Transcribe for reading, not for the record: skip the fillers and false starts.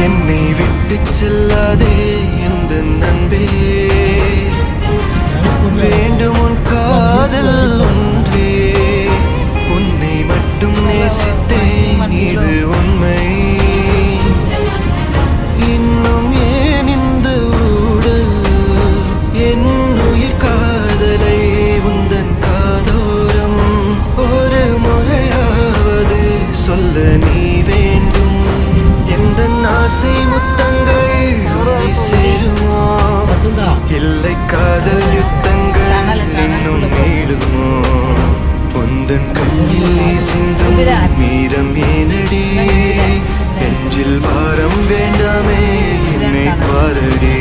என்னை விட்டு செல்லாதே எந்த நண்பே, வேண்டும் உன் காதல் ஒன்றே, உன்னை மட்டும் நேசித்தேன் இது உண்மை. இன்னும் ஏன் இந்த ஊடல் என் உயிர் காதலை உந்தன் காதோரம் ஒரு முறையாவது சொல்ல நீ வேண்டும். எந்த ஆசை முத்தங்கள் உன்னை சேருமோ, இல்லை காதல் யுத்தங்கள் இன்னும் நீடுமோ. உந்தன் கண்ணில் நீ சிந்தும் மீரம் ஏனடி, நெஞ்சில் பாரம் வேண்டாமே என்னை பாரடி.